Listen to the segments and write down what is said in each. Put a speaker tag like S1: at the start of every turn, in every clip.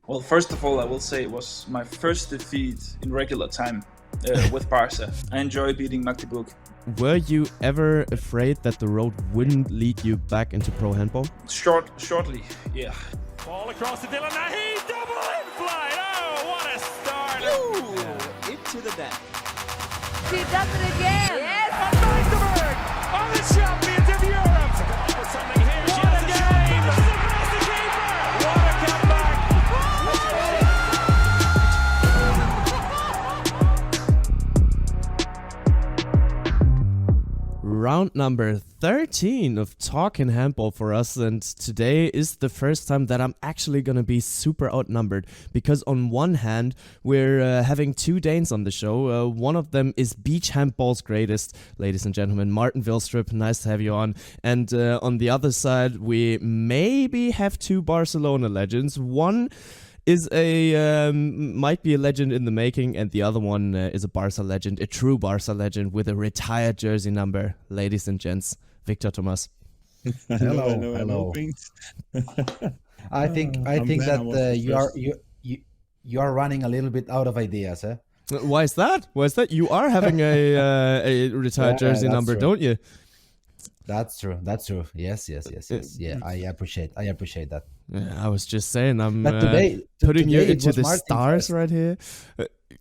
S1: Well, first of all, I will say it was my first defeat in regular time with Barca. I enjoy beating Magdeburg.
S2: Were you ever afraid that the road wouldn't lead you back into pro handball?
S1: Shortly, yeah.
S3: Ball across the Dylan Nahi, double in flight. Oh, what a start!
S4: Ooh, into the net.
S5: She does it again.
S3: Yes, and Magdeburg are the champions of Europe. For something here, she has a game. Surprise the keeper. What a comeback!
S2: Round number 13 of Talkin' Handball for us, and today is the first time that I'm actually gonna be super outnumbered, because on one hand we're having two Danes on the show. One of them is beach handball's greatest, ladies and gentlemen, Martin Vilstrup. Nice to have you on. And on the other side we maybe have two Barcelona legends. One is might be a legend in the making, and the other one is a Barca legend, a true Barca legend with a retired jersey number. Ladies and gents, Víctor Tomàs.
S6: Hello.
S7: I think that you are running a little bit out of ideas, eh?
S2: Why is that? You are having a retired jersey number,
S7: true.
S2: don't you?
S7: That's true. Yes. Yeah, I appreciate that.
S2: I was just saying, I'm
S7: today
S2: putting you into the
S7: Martin
S2: stars
S7: first.
S2: right here.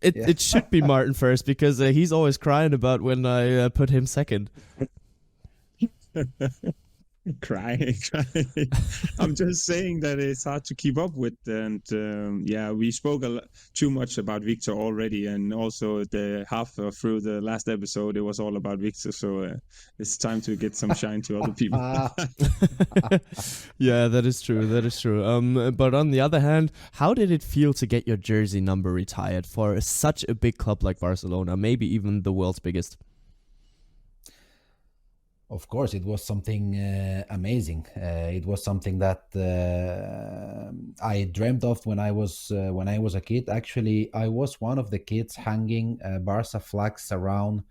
S2: It should be Martin first, because he's always crying about when I put him second.
S6: Crying. I'm just saying that it's hard to keep up with, and we spoke too much about Victor already, and also the half through the last episode it was all about Victor, so it's time to get some shine to other people.
S2: Yeah, that is true. But on the other hand, how did it feel to get your jersey number retired for such a big club like Barcelona, maybe even the world's biggest?
S7: Of course, it was something amazing. It was something that I dreamt of when I was a kid. Actually, I was one of the kids hanging Barca flags around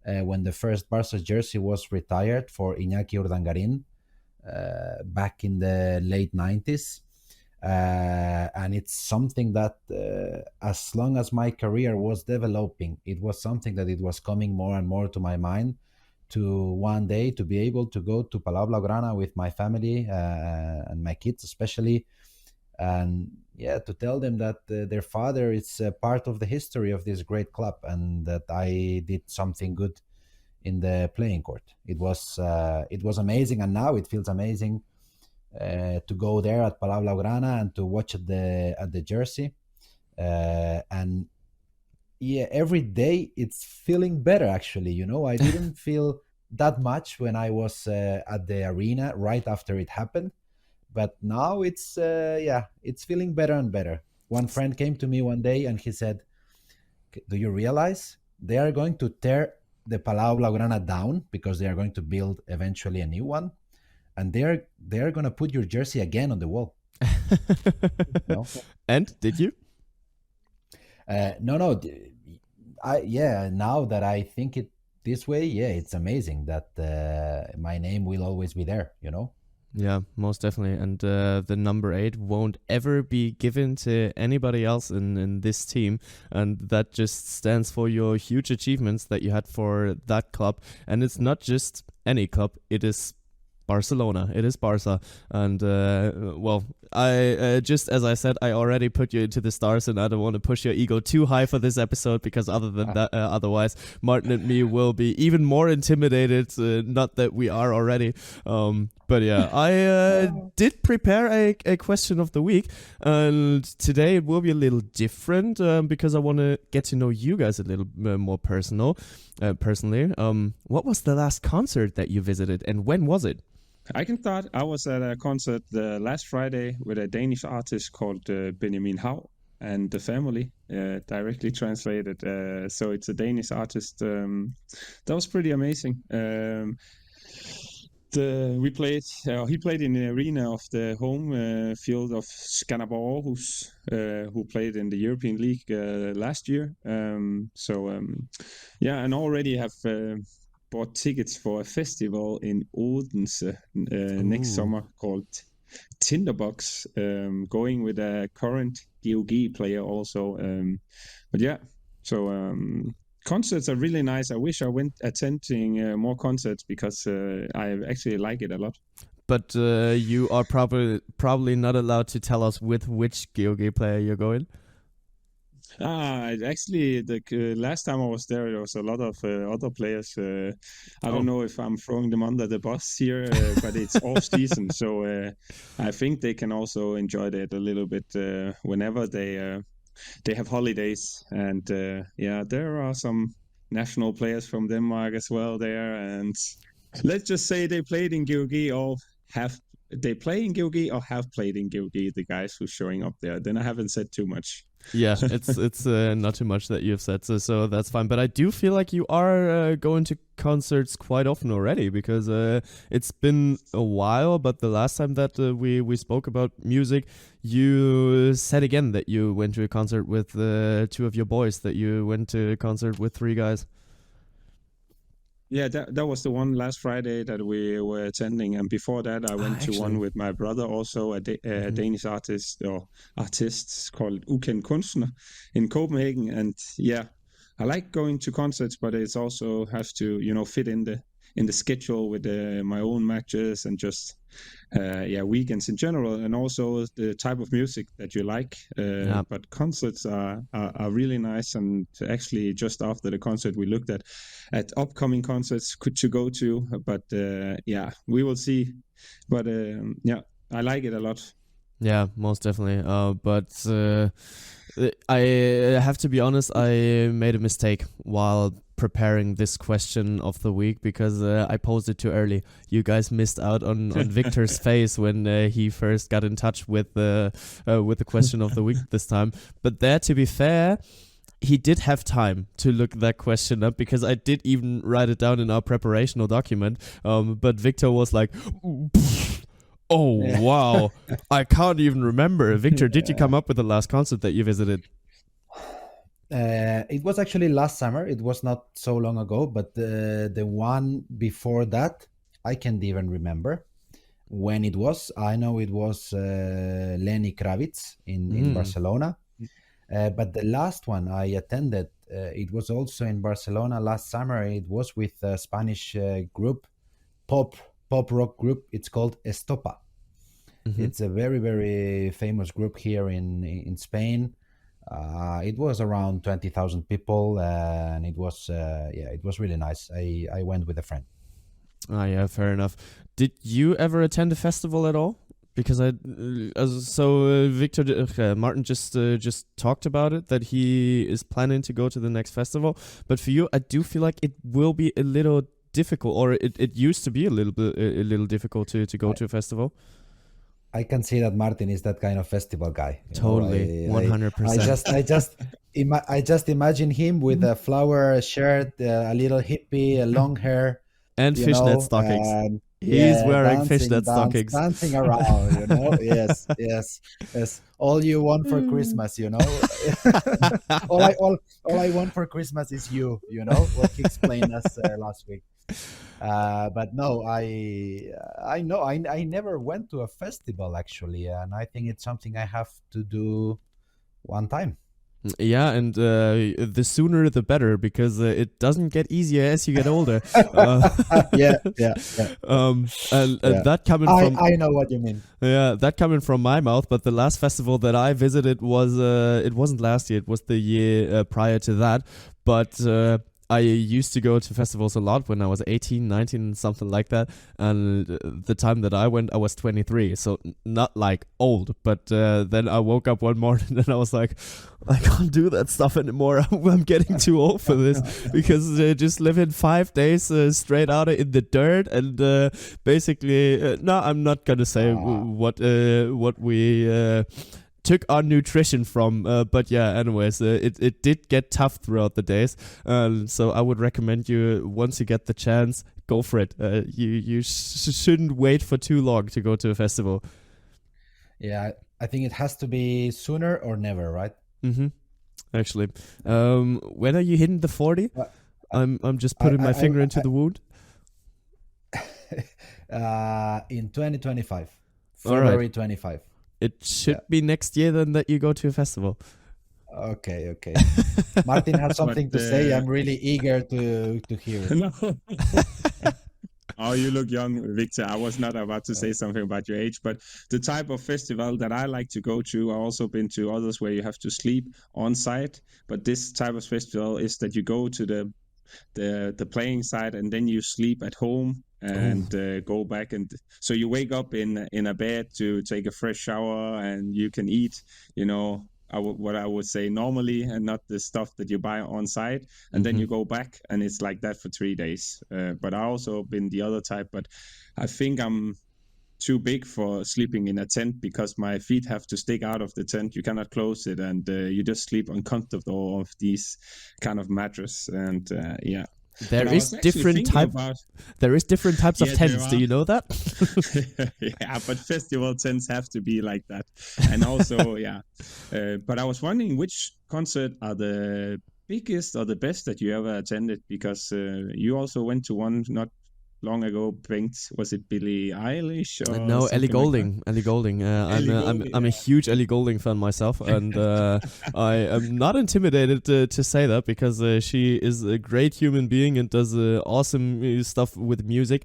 S7: when the first Barca jersey was retired for Iñaki Urdangarin back in the late 90s. And it's something that as long as my career was developing, it was something that it was coming more and more to my mind, to one day to be able to go to Palau Blaugrana with my family and my kids especially, and to tell them that their father is part of the history of this great club, and that I did something good in the playing court. It was amazing, and now it feels amazing to go there at Palau Blaugrana and to watch at the jersey, and every day it's feeling better, actually. I didn't feel that much when I was at the arena right after it happened, but now it's feeling better and better. One friend came to me one day and he said, do you realize they are going to tear the Palau Blaugrana down because they are going to build eventually a new one, and they're going to put your jersey again on the wall? No?
S2: And did you?
S7: No. Now that I think it this way, it's amazing that my name will always be there,
S2: Yeah, most definitely. And the number 8 won't ever be given to anybody else in this team. And that just stands for your huge achievements that you had for that club. And it's not just any club, it is Barcelona. It is Barca. And I just as I said, I already put you into the stars, and I don't want to push your ego too high for this episode, because otherwise Martin and me will be even more intimidated. Not that we are already. But yeah, I did prepare a question of the week, and today it will be a little different because I want to get to know you guys a little more personally. What was the last concert that you visited, and when was it?
S6: I can start. I was at a concert last Friday with a Danish artist called Benjamin Hav and the Family, directly translated. So it's a Danish artist. That was pretty amazing. He played in the arena of the home field of Skanderborg Aarhus, who played in the European League last year. And already have bought tickets for a festival in Odense next summer called tinderbox, going with a current GOG player also. But yeah, so concerts are really nice. I wish I went attending more concerts because I actually like it a lot.
S2: But you are probably not allowed to tell us with which GOG player you're going.
S6: Actually, the last time I was there was a lot of other players. I don't know if I'm throwing them under the bus here, but it's off season, so I think they can also enjoy that a little bit whenever they have holidays. And yeah, there are some national players from Denmark as well there. And let's just say they played in GOG or have played in GOG or have played in GOG. The guys who's showing up there. Then I haven't said too much.
S2: Yeah, it's not too much that you've said, so that's fine. But I do feel like you are going to concerts quite often already, because it's been a while. But the last time that we spoke about music, you said again that you went to a concert with two of your boys, that you went to a concert with three guys.
S6: Yeah, that was the one last Friday that we were attending, and before that I went to one with my brother, also a Danish artist called Ukendt Kunstner in Copenhagen. And yeah, I like going to concerts, but it also has to fit in the schedule with my own matches and just weekends in general, and also the type of music that you like. But concerts are really nice, and actually just after the concert we looked at upcoming concerts to go to. But we will see. But I like it a lot.
S2: Yeah, most definitely. But I have to be honest, I made a mistake while preparing this question of the week, because I posed it too early. You guys missed out on Victor's face when he first got in touch with the question of the week this time. But there, to be fair, he did have time to look that question up, because I did even write it down in our preparational document. But Victor was like, oh, wow, I can't even remember. Victor, did you come up with the last concert that you visited?
S7: It was actually last summer. It was not so long ago, but the one before that, I can't even remember when it was. I know it was Lenny Kravitz in Barcelona. But the last one I attended, it was also in Barcelona last summer. It was with a Spanish group, pop rock group. It's called Estopa. It's a very, very famous group here in Spain. It was around 20,000 people, and it was really nice. I went with a friend.
S2: Yeah, fair enough. Did you ever attend a festival at all? Because Victor Martin just talked about it, that he is planning to go to the next festival. But for you, I do feel like it will be a little difficult, or it used to be a little difficult to go to a festival.
S7: I can see that Martin is that kind of festival guy.
S2: Totally, 100%.
S7: I just imagine him with a flower shirt, a little hippie, a long hair,
S2: and fishnet stockings. He's wearing fishnet stockings,
S7: dancing around. Yes. All you want for Christmas, all I want for Christmas is you. What he explained us last week. But no, I know I never went to a festival actually, and I think it's something I have to do one time.
S2: Yeah, and the sooner the better, because it doesn't get easier as you get older.
S7: Yeah.
S2: And that coming from...
S7: I know what you mean.
S2: Yeah, that coming from my mouth, but the last festival that I visited was... it wasn't last year, it was the year prior to that, but... I used to go to festivals a lot when I was 18, 19, something like that. And the time that I went, I was 23. So not like old, but then I woke up one morning and I was like, I can't do that stuff anymore. I'm getting too old for this, because just living 5 days straight out in the dirt. And basically, no, I'm not going to say what we... took our nutrition from, but yeah, anyways, it did get tough throughout the days, so I would recommend you, once you get the chance, go for it. You shouldn't wait for too long to go to a festival.
S7: Yeah, I think it has to be sooner or never, right?
S2: Actually, when are you hitting the 40? I'm just putting my finger into the wound.
S7: In 2025. February 25.
S2: It should be next year then that you go to a festival.
S7: Okay. Martin has something to say. I'm really eager to hear it.
S6: No. Oh, you look young, Victor. I was not about to say something about your age, but the type of festival that I like to go to, I've also been to others where you have to sleep on site. But this type of festival is that you go to the playing site and then you sleep at home and go back, and so you wake up in a bed to take a fresh shower, and you can eat, what I would say normally, and not the stuff that you buy on site, and then you go back, and it's like that for 3 days. But I also been the other type, but I think I'm too big for sleeping in a tent because my feet have to stick out of the tent. You cannot close it, and you just sleep uncomfortable of these kind of mattress, and yeah.
S2: There is different types of tents. Do you know that?
S6: Yeah, but festival tents have to be like that. And also, yeah. But I was wondering which concert are the biggest or the best that you ever attended, because you also went to one not long ago, Bengt. Was it Billie Eilish or
S2: no, Ellie Goulding.
S6: Like
S2: Ellie Goulding. I'm a huge Ellie Goulding fan myself, and I am not intimidated to say that, because she is a great human being and does awesome stuff with music.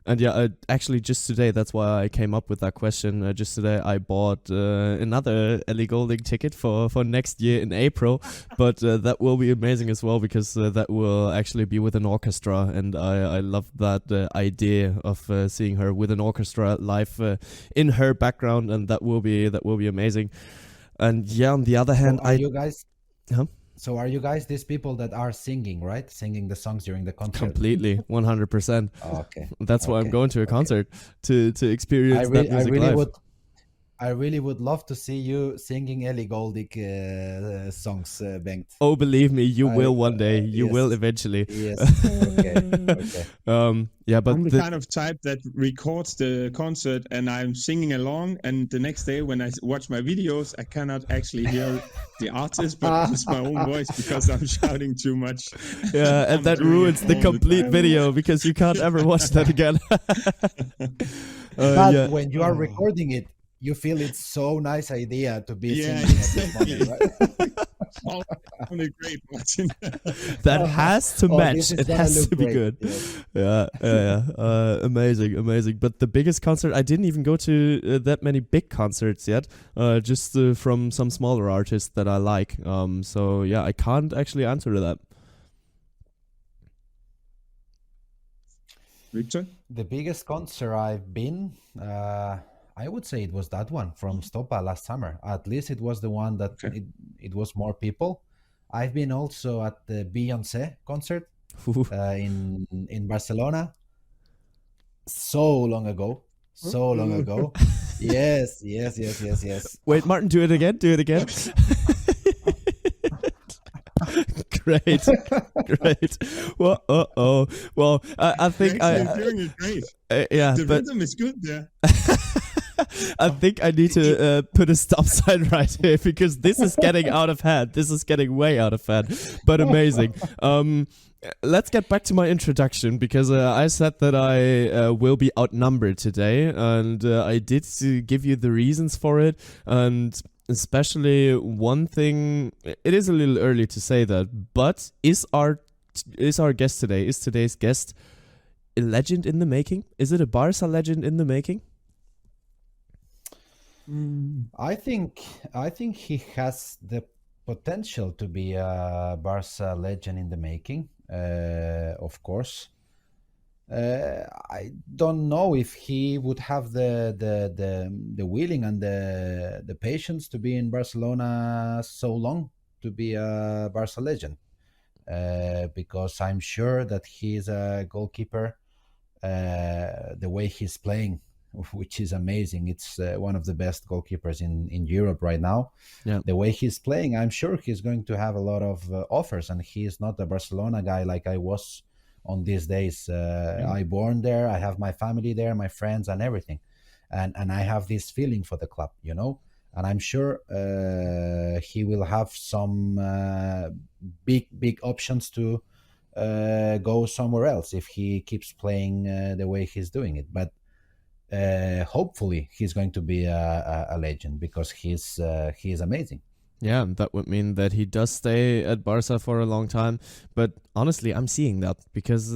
S2: And yeah, actually just today, that's why I came up with that question. Just today I bought another Ellie Goulding ticket for next year in April, but that will be amazing as well, because that will actually be with an orchestra, and I love that idea of seeing her with an orchestra live in her background, and that will be amazing. And yeah, on the other hand,
S7: you guys? Huh? So are you guys these people that are singing, right? Singing the songs during the concert?
S2: Completely, 100%.
S7: Okay.
S2: That's why I'm going to a concert, to experience that music live.
S7: I really would love to see you singing Ellie Goulding songs, Bengt.
S2: Oh, believe me, you will one day. You will eventually.
S7: Yes. Okay.
S2: Yeah, but
S6: I'm the kind of type that records the concert and I'm singing along, and the next day when I watch my videos, I cannot actually hear the artist, but it's my own voice because I'm shouting too much.
S2: Yeah, and that ruins the complete video, because you can't ever watch that again.
S7: But when you are recording it, you feel it's so nice idea to be singing at this moment, right?
S6: Only great watching.
S2: That has to match. It has to be good. Yeah. Amazing. But the biggest concert, I didn't even go to that many big concerts yet. Just from some smaller artists that I like. So yeah, I can't actually answer to that.
S6: Victor?
S7: The biggest concert I've been, I would say it was that one from Stopa last summer. At least it was the one that it was more people. I've been also at the Beyoncé concert in Barcelona. So long ago. Yes.
S2: Wait, Martin, do it again. Great. Well, I think
S6: you're doing it great.
S2: Yeah,
S6: the rhythm is good there.
S2: I think I need to put a stop sign right here, because this is getting out of hand. This is getting way out of hand, but amazing. Let's get back to my introduction, because I said that I will be outnumbered today, and I did give you the reasons for it, and especially one thing. It is a little early to say that, but is today's guest a legend in the making? Is it a Barca legend in the making?
S7: I think he has the potential to be a Barca legend in the making. Of course, I don't know if he would have the willing and the patience to be in Barcelona so long to be a Barca legend, because I'm sure that he's a goalkeeper. The way he's playing, which is amazing. It's one of the best goalkeepers in Europe right now.
S2: Yeah.
S7: The way he's playing, I'm sure he's going to have a lot of offers, and he's not a Barcelona guy like I was on these days. I born there, I have my family there, my friends and everything. And I have this feeling for the club, and I'm sure he will have some big options to go somewhere else if he keeps playing the way he's doing it. But hopefully he's going to be a legend, because he is amazing.
S2: Yeah, that would mean that he does stay at Barca for a long time. But honestly, I'm seeing that because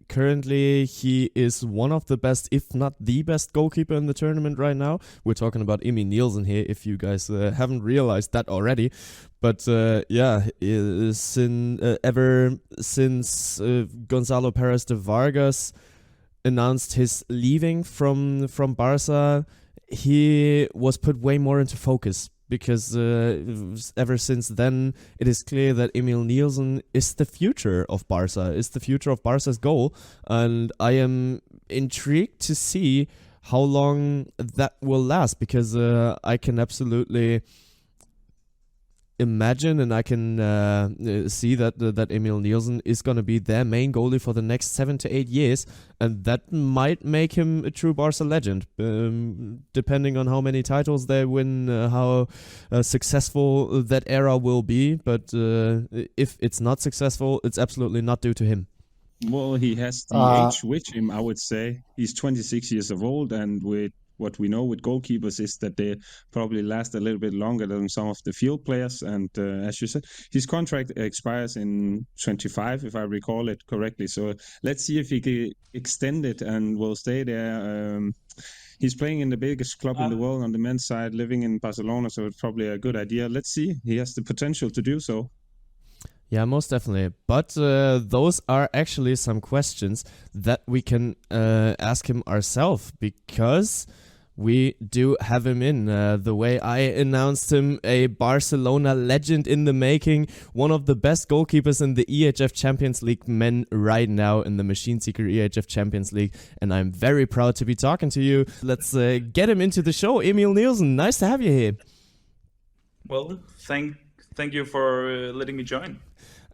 S2: currently he is one of the best, if not the best goalkeeper in the tournament right now. We're talking about Emil Nielsen here, if you guys haven't realized that already. But ever since Gonzalo Perez de Vargas announced his leaving from Barca, he was put way more into focus. Because ever since then, it is clear that Emil Nielsen is the future of Barca, is the future of Barca's goal. And I am intrigued to see how long that will last, because I can absolutely imagine and I can see that Emil Nielsen is going to be their main goalie for the next 7 to 8 years, and that might make him a true Barca legend, depending on how many titles they win, how successful that era will be. But if it's not successful, it's absolutely not due to him.
S6: Well, he has the age with him, I would say. He's 26 years of old, and with what we know with goalkeepers is that they probably last a little bit longer than some of the field players. And as you said, his contract expires in 25, if I recall it correctly. So let's see if he can extend it and will stay there. He's playing in the biggest club in the world on the men's side, living in Barcelona, so it's probably a good idea. Let's see. He has the potential to do so.
S2: Yeah, most definitely. But those are actually some questions that we can ask him ourselves, because we do have him in. The way I announced him, a Barcelona legend in the making, one of the best goalkeepers in the EHF Champions League men right now, in the Machineseeker EHF Champions League. And I'm very proud to be talking to you. Let's get him into the show. Emil Nielsen, nice to have you here.
S1: Well, thank you for letting me join.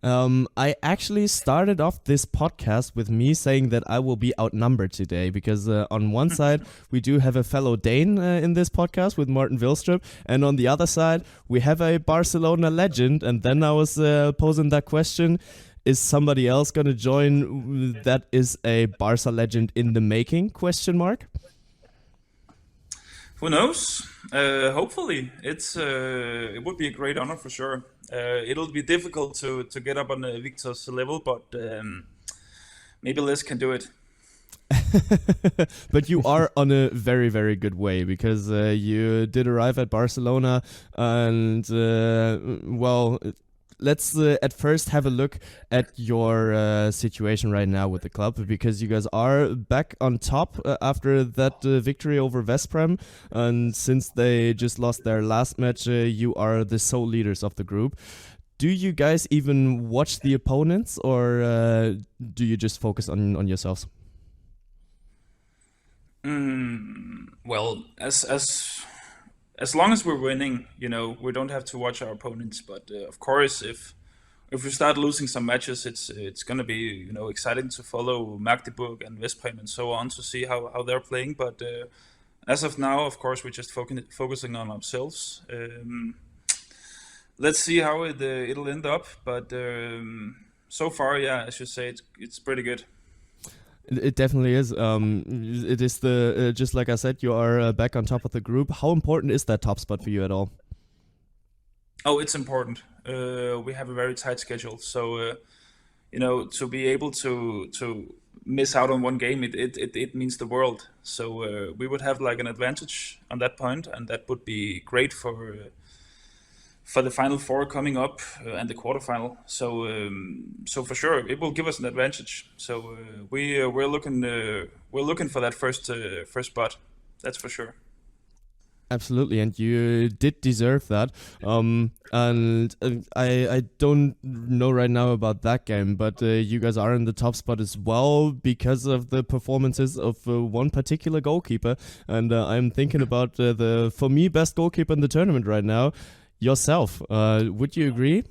S2: I actually started off this podcast with me saying that I will be outnumbered today, because on one side we do have a fellow Dane in this podcast with Martin Vilstrup, and on the other side we have a Barcelona legend. And then I was posing that question: is somebody else going to join that is a Barca legend in the making? Question mark.
S1: Who knows? Hopefully, it would be a great honor for sure. It'll be difficult to get up on Victor's level, but maybe Liz can do it.
S2: But you are on a very, very good way, because you did arrive at Barcelona, and well, let's at first have a look at your situation right now with the club, because you guys are back on top after that victory over Vesprem, and since they just lost their last match, you are the sole leaders of the group. Do you guys even watch the opponents, or do you just focus on yourselves?
S1: Well, as long as we're winning, we don't have to watch our opponents. But of course, if we start losing some matches, it's gonna be exciting to follow Magdeburg and Vesprem and so on to see how they're playing. But as of now, of course, we're just focusing on ourselves. Let's see how it'll end up. But so far, yeah, as you say, it's pretty good.
S2: It definitely is. It is just like I said, you are back on top of the group. How important is that top spot for you at all?
S1: Oh, it's important. We have a very tight schedule, so to be able to miss out on one game, it means the world. So we would have like an advantage on that point, and that would be great for the Final Four coming up and the quarterfinal. So for sure it will give us an advantage. So we're looking for that first spot. That's for sure.
S2: Absolutely, and you did deserve that. And I don't know right now about that game, but you guys are in the top spot as well because of the performances of one particular goalkeeper. And I'm thinking about the, for me, best goalkeeper in the tournament right now, yourself. Would you agree?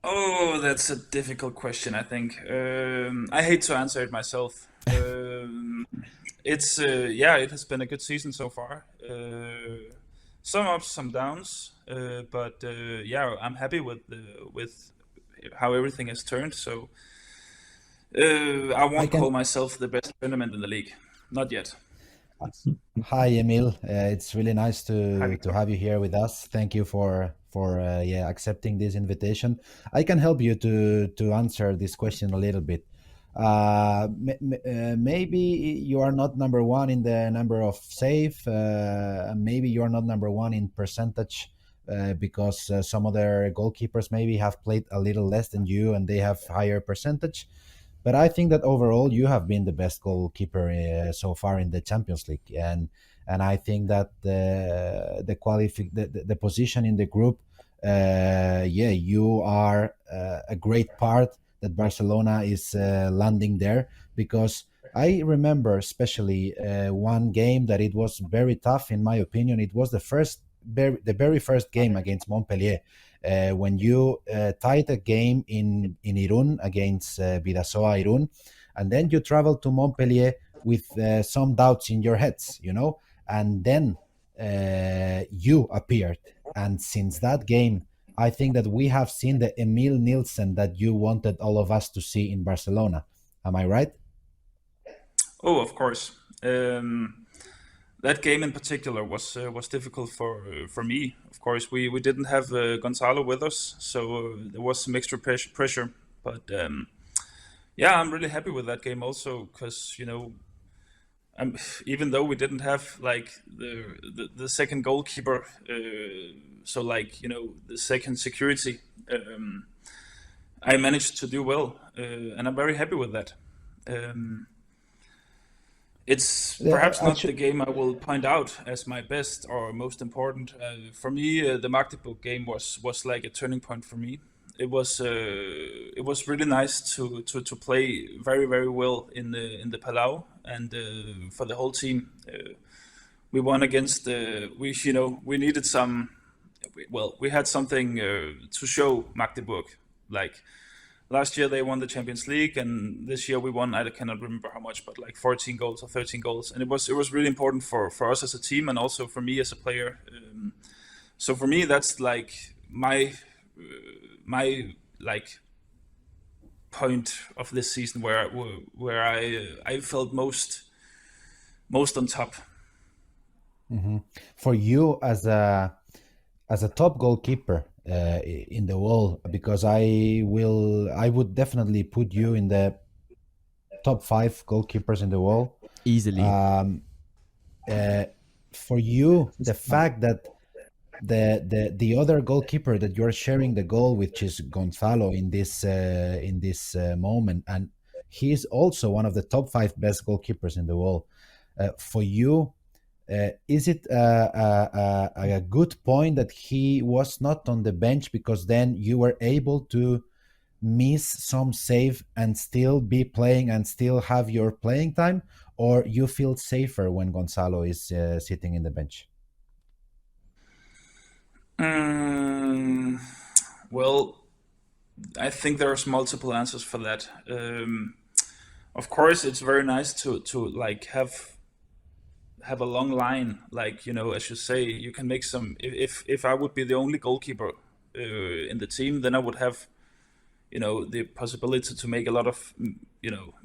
S1: Oh, that's a difficult question, I think. I hate to answer it myself. It has been a good season so far. Some ups, some downs, but I'm happy with how everything has turned. So I
S7: I
S1: won't
S7: can.
S1: call myself the best tournament in the league, not yet.
S7: Hi, Emil. It's really nice
S1: Hi,
S7: to
S1: Victor.
S7: have you here with us. Thank you for accepting this invitation. I can help you to answer this question a little bit. Maybe you are not number one in the number of save. Maybe you are not number one in percentage because some other goalkeepers maybe have played a little less than you and they have higher percentage. But I think that overall you have been the best goalkeeper so far in the Champions League, and I think that the position in the group, you are a great part that Barcelona is landing there, because I remember especially one game that it was very tough in my opinion. It was the very first game against Montpellier, when you tied a game in Irún against Vidasoa Irún, and then you travel to Montpellier with some doubts in your heads, and then you appeared. And since that game, I think that we have seen the Emil Nielsen that you wanted all of us to see in Barcelona. Am I right?
S1: Oh, of course. That game in particular was difficult for me. Of course, we didn't have Gonzalo with us, so there was some extra pressure. But yeah, I'm really happy with that game also, because even though we didn't have like the second goalkeeper, so like the second security, I managed to do well, and I'm very happy with that. It's perhaps not the game I will point out as my best or most important. For me, the Magdeburg game was like a turning point for me. It was really nice to play very very well in the Palau, and for the whole team. We won against we needed some. Well, we had something to show Magdeburg. Like last year they won the Champions League, and this year we won. I cannot remember how much, but like 14 goals or 13 goals, and it was really important for us as a team and also for me as a player. So for me, that's like my like point of this season where I felt most on top.
S7: For you as a top goalkeeper in the world, because I would definitely put you in the top 5 goalkeepers in the world
S2: Easily.
S7: For you, the fact that the other goalkeeper that you're sharing the goal, which is Gonzalo in this moment, and he's also one of the top 5 best goalkeepers in the world. For you, is it a good point that he was not on the bench, because then you were able to miss some save and still be playing and still have your playing time, or you feel safer when Gonzalo is sitting in the bench?
S1: Well, I think there's multiple answers for that. Of course, it's very nice to like have a long line, like as you say, you can make some. If I would be the only goalkeeper in the team, then I would have the possibility to make a lot of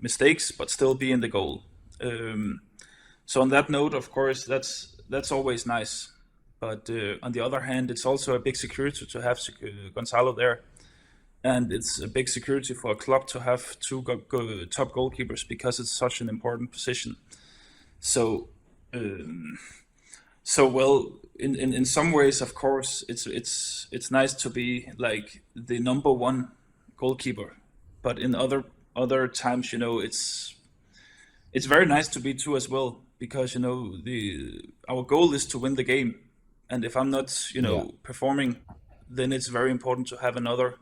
S1: mistakes, but still be in the goal. So on that note, of course, that's always nice. But on the other hand, it's also a big security to have Gonzalo there, and it's a big security for a club to have 2 top goalkeepers, because it's such an important position. So. Well, in some ways, of course, it's nice to be like the number 1 goalkeeper, but in other times, it's very nice to be 2 as well, because our goal is to win the game, and if I'm not performing, then it's very important to have another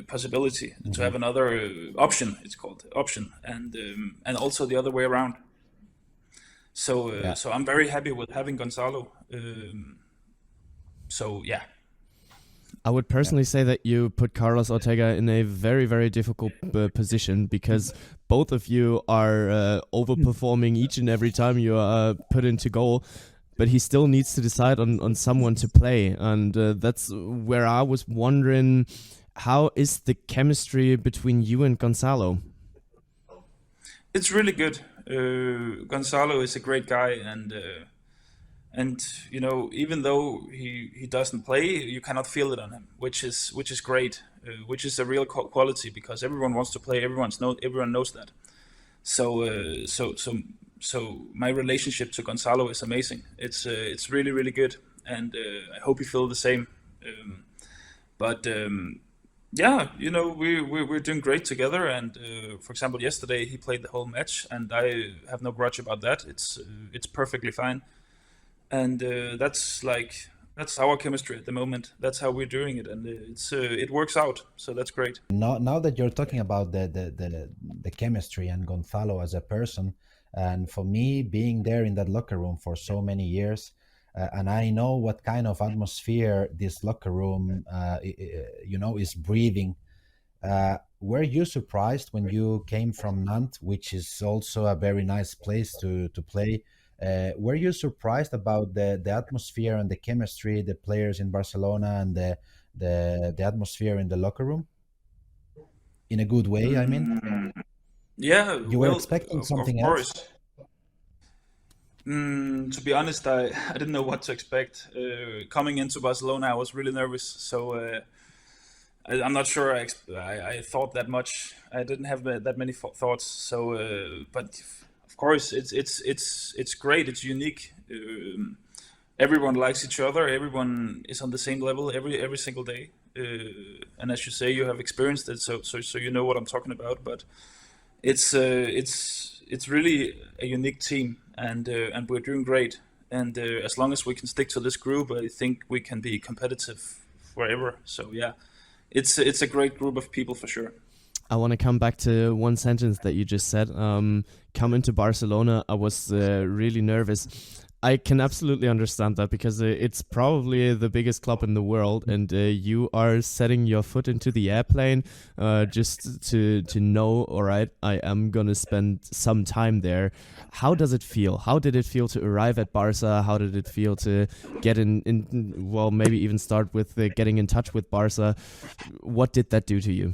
S1: possibility, to have another option. It's called option, and also the other way around. So so I'm very happy with having Gonzalo. So yeah.
S2: I would personally say that you put Carlos Ortega in a very, very difficult position, because both of you are overperforming each and every time you are put into goal, but he still needs to decide on someone to play. And that's where I was wondering, how is the chemistry between you and Gonzalo?
S1: It's really good. Gonzalo is a great guy, and you know, even though he doesn't play, you cannot feel it on him, which is great, which is a real quality because everyone wants to play. Everyone knows that. So my relationship to Gonzalo is amazing. It's really really good, and I hope you feel the same. But yeah, you know, we're doing great together. And for example, yesterday he played the whole match, and I have no grudge about that. It's perfectly fine, and that's our chemistry at the moment. That's how we're doing it, and it works out. So that's great.
S7: Now that you're talking about the chemistry and Gonzalo as a person, and for me being there in that locker room for so many years, and I know what kind of atmosphere this locker room, is breathing. Were you surprised when you came from Nantes, which is also a very nice place to play? Were you surprised about the atmosphere and the chemistry, the players in Barcelona, and the atmosphere in the locker room? In a good way, I mean?
S1: Yeah,
S7: You were
S1: well,
S7: expecting
S1: of
S7: something else?
S1: course. To be honest, I didn't know what to expect. Coming into Barcelona, I was really nervous, so I'm not sure I thought that much. I didn't have that many thoughts. So, but of course, it's great. It's unique. Everyone likes each other. Everyone is on the same level every single day. And as you say, you have experienced it, so you know what I'm talking about. But it's really a unique team, and we're doing great. And as long as we can stick to this group, I think we can be competitive forever. So yeah, it's a great group of people for sure.
S2: I want to come back to one sentence that you just said. Coming to Barcelona, I was really nervous. I can absolutely understand that because it's probably the biggest club in the world, and you are setting your foot into the airplane just to know, all right, I am going to spend some time there. How does it feel? How did it feel to arrive at Barca? How did it feel to get well, maybe even start with getting in touch with Barca? What did that do to you?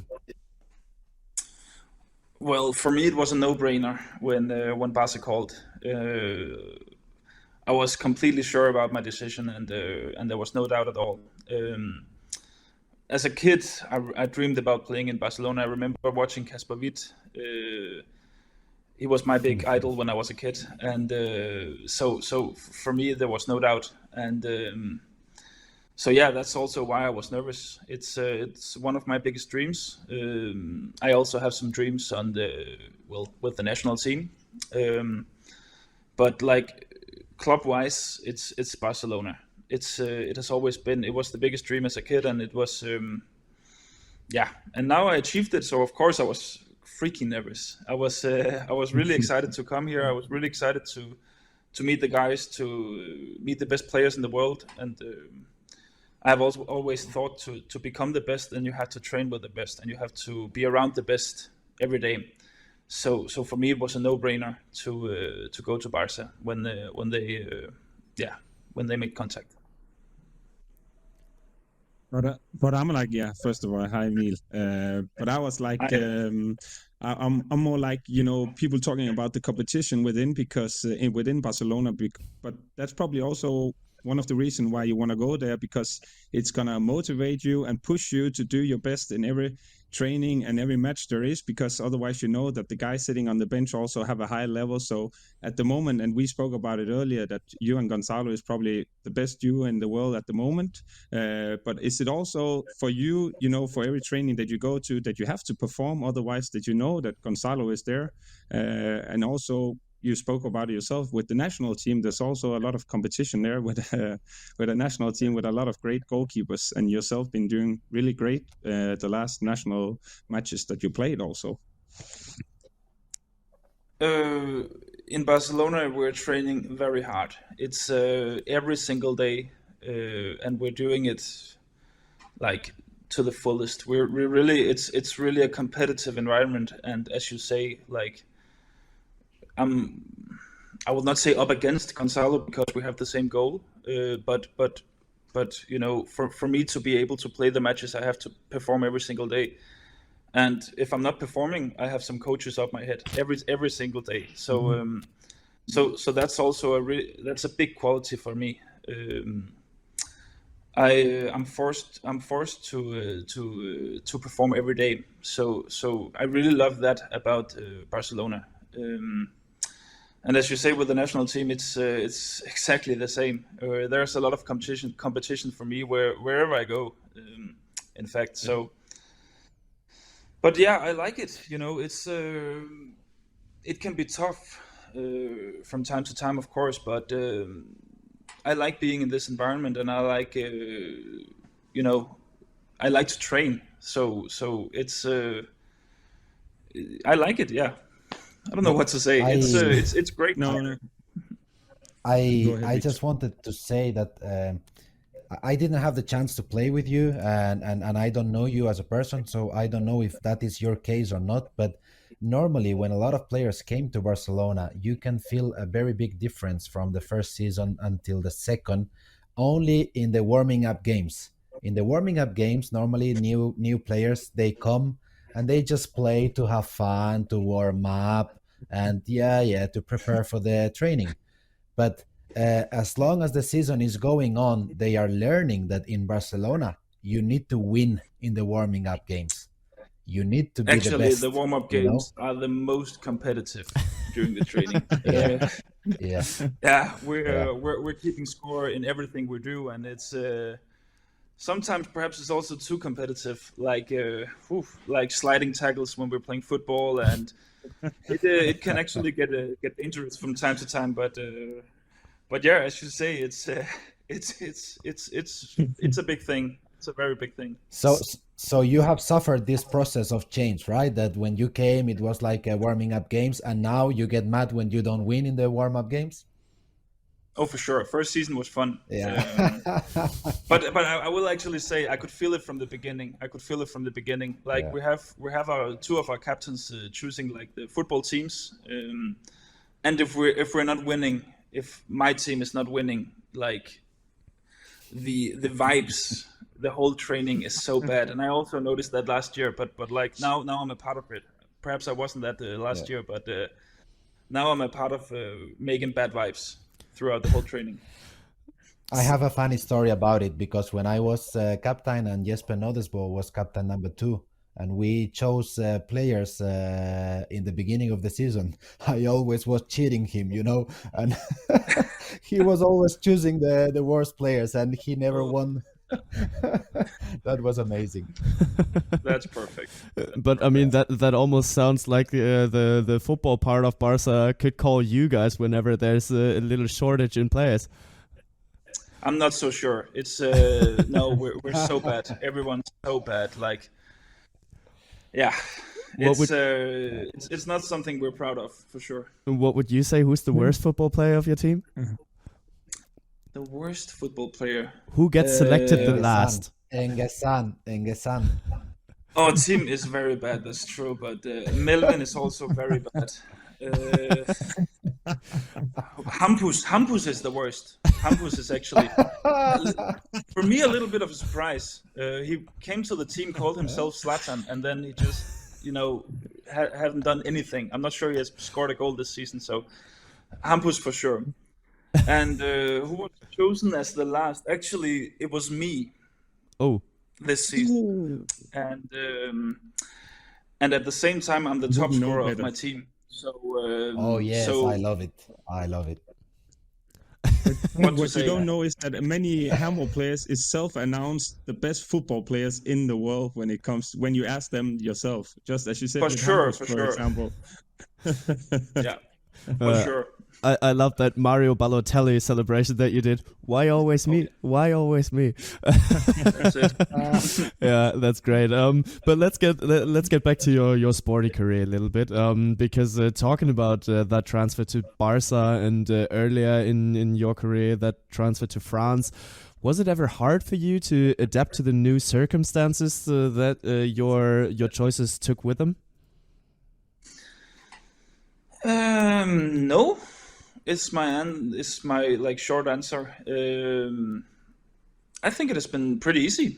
S1: Well, for me, it was a no-brainer when Barca called. I was completely sure about my decision, and there was no doubt at all. As a kid, I dreamed about playing in Barcelona. I remember watching Kasper Witt. He was my big idol when I was a kid, and so for me there was no doubt. And so yeah, that's also why I was nervous. It's one of my biggest dreams. I also have some dreams with the national team, but like. Club-wise, it's Barcelona. It has always been. It was the biggest dream as a kid, and it was, yeah. And now I achieved it. So of course I was freaking nervous. I was really excited to come here. I was really excited to meet the guys, to meet the best players in the world. And I have also always thought to become the best, then you have to train with the best, and you have to be around the best every day. So for me, it was a no-brainer to go to Barca when they made contact.
S6: But I'm like, yeah. First of all, hi Emil. But I was like, I'm more like, people talking about the competition within Barcelona. But that's probably also one of the reasons why you want to go there, because it's gonna motivate you and push you to do your best in every training and every match there is, because otherwise that the guys sitting on the bench also have a high level. So at the moment, and we spoke about it earlier, that you and Gonzalo is probably the best duo in the world at the moment. But is it also for you, for every training that you go to, that you have to perform, otherwise that that Gonzalo is there, and also you spoke about it yourself with the national team. There's also a lot of competition there with a national team with a lot of great goalkeepers, and yourself been doing really great the last national matches that you played also.
S1: In Barcelona, we're training very hard. It's every single day, and we're doing it like to the fullest. We're really it's really a competitive environment, and as you say, like. I will not say up against Gonzalo because we have the same goal, but for me to be able to play the matches, I have to perform every single day, And if I'm not performing, I have some coaches up my head every single day. So so that's also that's a big quality for me. I'm forced to perform every day. So I really love that about Barcelona. And as you say, with the national team, it's exactly the same. There's a lot of competition for me wherever I go. In fact, so. But yeah, I like it. It's it can be tough from time to time, of course. But I like being in this environment, and I like I like to train. So it's I like it. Yeah. I don't know what to say. It's great.
S6: No. Go ahead,
S7: I just wanted to say that I didn't have the chance to play with you, and I don't know you as a person, so I don't know if that is your case or not. But normally, when a lot of players came to Barcelona, you can feel a very big difference from the first season until the second, only in the warming up games. In the warming up games, normally new players, they come and they just play to have fun, to warm up, and to prepare for the training. But as long as the season is going on, they are learning that in Barcelona, you need to win in the warming up games. You need to be
S1: Actually,
S7: the best.
S1: the warm-up games are the most competitive during the training. We're keeping score in everything we do, and it's sometimes perhaps it's also too competitive, like sliding tackles when we're playing football, and it can actually get dangerous from time to time. But yeah, as you say, it's a big thing. It's a very big thing.
S7: So you have suffered this process of change, right? That when you came, it was like warming up games, and now you get mad when you don't win in the warm up games.
S1: Oh, for sure. First season was fun.
S7: Yeah.
S1: But I will actually say I could feel it from the beginning. Like we have our two of our captains choosing like the football teams, and if we're not winning, if my team is not winning, like the vibes, the whole training is so bad. And I also noticed that last year. But like now I'm a part of it. Perhaps I wasn't that last year, but now I'm a part of making bad vibes throughout the whole training.
S7: I have a funny story about it, because when I was captain and Jesper Nodesbo was captain number 2, and we chose players in the beginning of the season, I always was cheating him, and he was always choosing the worst players, and he never won. That was amazing.
S1: That's perfect.
S2: But I mean that almost sounds like the football part of Barca could call you guys whenever there's a little shortage in players.
S1: I'm not so sure. It's no, we're so bad. Everyone's so bad. Like, yeah, it's not something we're proud of, for sure.
S2: What would you say? Who's the worst football player of your team?
S1: The worst football player.
S2: Who gets selected the last?
S7: Engesan.
S1: Our team is very bad, that's true, but Melvin is also very bad. Hampus is the worst. Hampus is actually, for me, a little bit of a surprise. He came to the team, called himself Zlatan, and then he just, hadn't done anything. I'm not sure he has scored a goal this season, so Hampus for sure. And who was chosen as the last? Actually, it was me.
S2: Oh.
S1: This season, and at the same time, I'm the top scorer of my team. So.
S7: I love it.
S6: What you don't know is that many Handball players is self-announced the best football players in the world when you ask them yourself. Just as you said,
S1: for sure,
S6: for example.
S1: Yeah, for sure.
S2: I love that Mario Balotelli celebration that you did. Why always me? Why always me?
S1: That's it.
S2: Yeah, that's great. But let's get back to your sporty career a little bit. Because talking about that transfer to Barca and earlier in your career that transfer to France, was it ever hard for you to adapt to the new circumstances that your choices took with them?
S1: No. It's my like short answer. I think it has been pretty easy.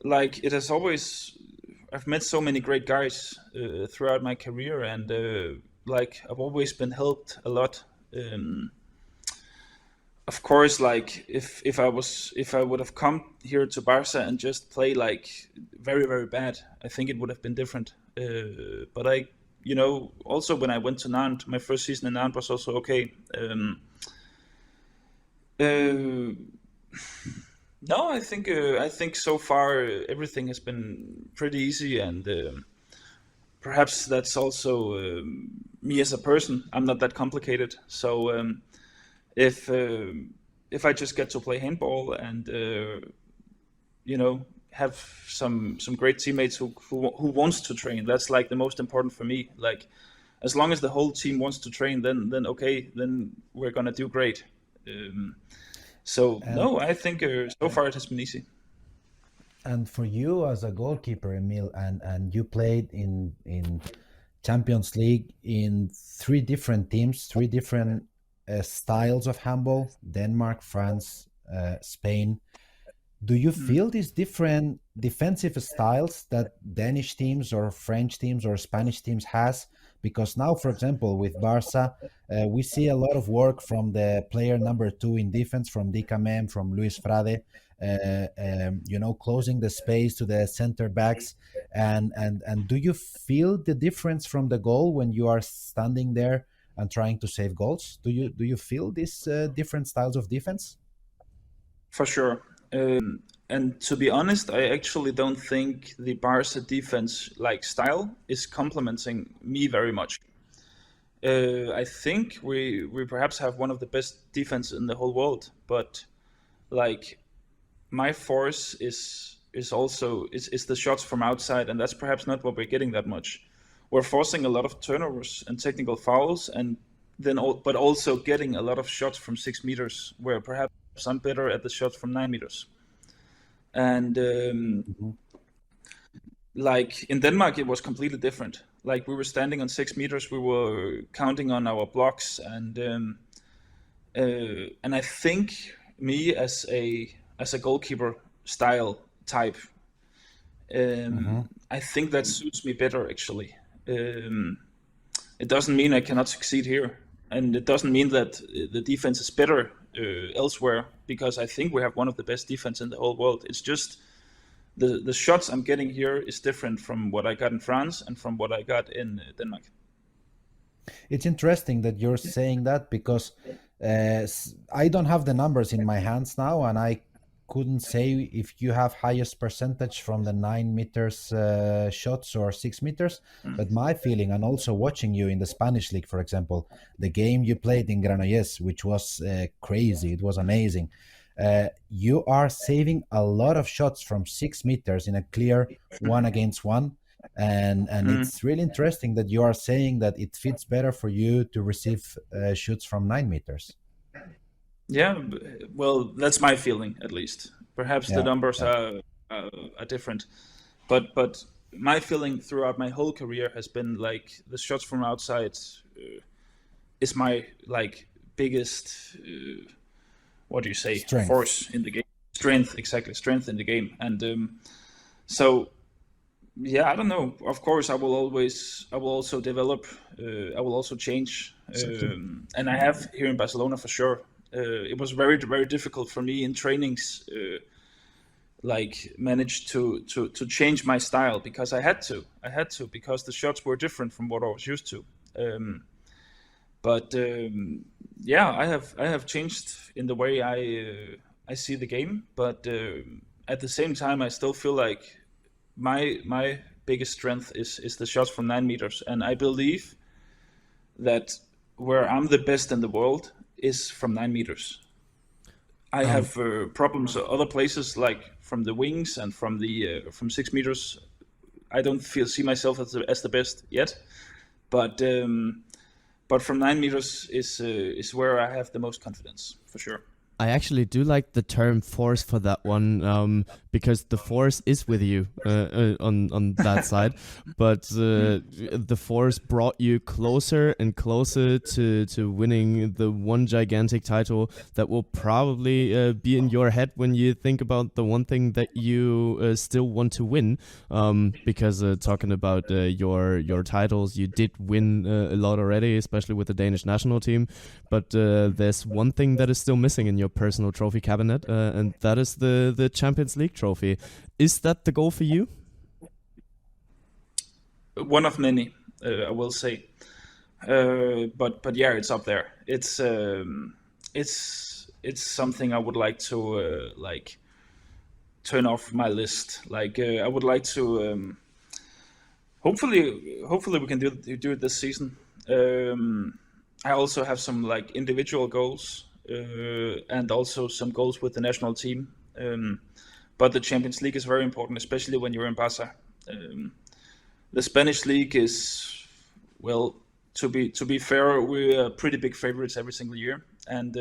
S1: like it has always. I've met so many great guys throughout my career, and like I've always been helped a lot. Of course, like if I would have come here to Barca and just play like very very bad, I think it would have been different. But also when I went to Nantes, my first season in Nantes was also okay. No, I think so far everything has been pretty easy, and perhaps that's also me as a person. I'm not that complicated, so if I just get to play handball and have some great teammates who wants to train, that's like the most important for me. Like as long as the whole team wants to train, then okay, then we're gonna do great. No, I think so far it has been easy.
S7: And for you as a goalkeeper, Emil, and you played in Champions League in 3 different teams, 3 different styles of handball: Denmark, France, Spain. Do you feel these different defensive styles that Danish teams or French teams or Spanish teams has? Because now, for example, with Barca, we see a lot of work from the player number 2 in defense, from Dicamem, from Luis Frade, closing the space to the center backs. And do you feel the difference from the goal when you are standing there and trying to save goals? Do you feel these different styles of defense?
S1: For sure. And to be honest, I actually don't think the Barca defense like style is complementing me very much. I think we perhaps have one of the best defense in the whole world, but like my force is also the shots from outside, and that's perhaps not what we're getting that much. We're forcing a lot of turnovers and technical fouls, and then but also getting a lot of shots from 6 meters, where perhaps I'm better at the shots from 9 meters. And like in Denmark, it was completely different. Like we were standing on 6 meters, we were counting on our blocks, and I think me as a goalkeeper style type, I think that suits me better actually. It doesn't mean I cannot succeed here, and it doesn't mean that the defense is better elsewhere, because I think we have one of the best defense in the whole world. It's just the shots I'm getting here is different from what I got in France and from what I got in Denmark.
S7: It's interesting that you're saying that, because I don't have the numbers in my hands now, and I couldn't say if you have highest percentage from the 9 meters shots or 6 meters. But my feeling, and also watching you in the Spanish league, for example, the game you played in Granollers, which was crazy, it was amazing. You are saving a lot of shots from 6 meters in a clear 1-against-1. And it's really interesting that you are saying that it fits better for you to receive shoots from 9 meters.
S1: Yeah, well, that's my feeling at least. Perhaps the numbers are different, but my feeling throughout my whole career has been like the shots from outside is my like biggest
S7: strength.
S1: Force in the game. Strength in the game. And so yeah, I don't know. Of course, I will also develop. I will also change, and I have here in Barcelona for sure. It was very, very difficult for me in trainings, like manage to change my style, because I had to because the shots were different from what I was used to. Yeah, I have changed in the way I see the game, but at the same time, I still feel like my biggest strength is the shots from 9 meters, and I believe that where I'm the best in the world is from 9 meters. I have problems other places, like from the wings and from 6 meters. I don't see myself as the best yet, but from 9 meters is where I have the most confidence for sure.
S2: I actually do like the term force for that one, because the force is with you on that side, but the force brought you closer and closer to winning the one gigantic title that will probably be in your head when you think about the one thing that you still want to win. Because talking about your titles, you did win a lot already, especially with the Danish national team, but there's one thing that is still missing in your personal trophy cabinet, and that is the Champions League trophy. Is that the goal for you?
S1: One of many, I will say. But yeah, it's up there. It's something I would like to like turn off my list. Like I would like to. Hopefully we can do it this season. I also have some like individual goals and also some goals with the national team. But the Champions League is very important, especially when you're in Barca. The Spanish league is, well, to be fair, we're pretty big favorites every single year, and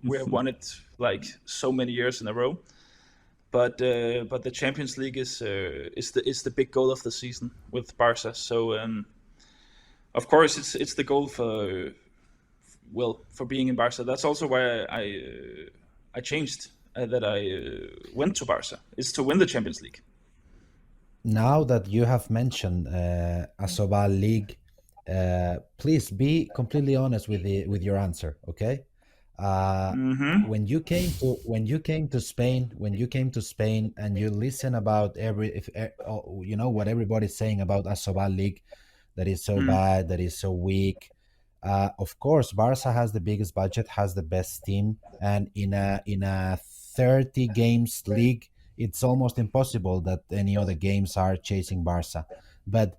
S1: we have won it like so many years in a row. But the Champions League is the big goal of the season with Barca. So of course it's the goal for being in Barca. That's also why I changed that I went to Barca. Is to win the Champions League.
S7: Now that you have mentioned Asobal League, please be completely honest with your answer, okay? When you came to Spain, and you listen about what everybody's saying about Asobal League, that is so bad, that is so weak. Of course, Barca has the biggest budget, has the best team, and in a 30 games league, it's almost impossible that any other games are chasing Barca. But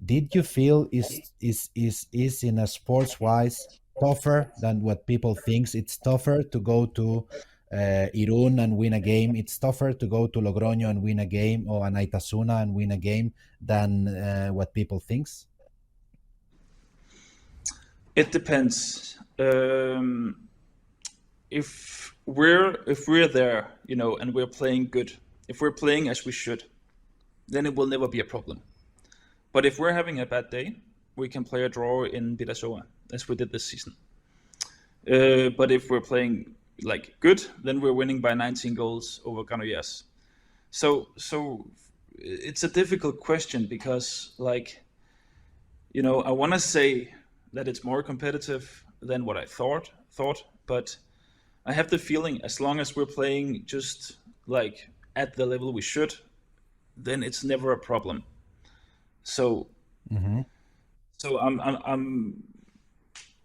S7: did you feel is in a sports wise tougher than what people thinks? It's tougher to go to Irún and win a game. It's tougher to go to Logroño and win a game, or Anaitasuna and win a game, than what people thinks.
S1: It depends. If we're there, and we're playing good, if we're playing as we should, then it will never be a problem. But if we're having a bad day, we can play a draw in Vidasoa, as we did this season. But if we're playing like good, then we're winning by 19 goals over Granollers. So it's a difficult question because, like, I want to say that it's more competitive than what I thought, but I have the feeling as long as we're playing just like at the level we should, then it's never a problem. So, so I'm.